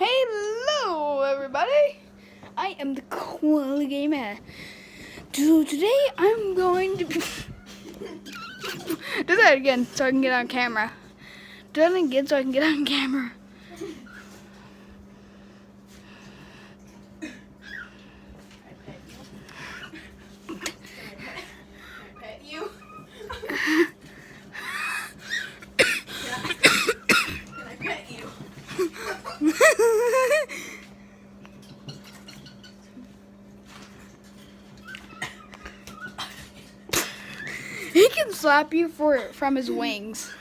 Hello, everybody. I am the Koala Gamer. So today I'm going to do that again so I can get on camera. Do that again so I can get on camera. Pet you? Can I pet you? He can slap you from his wings.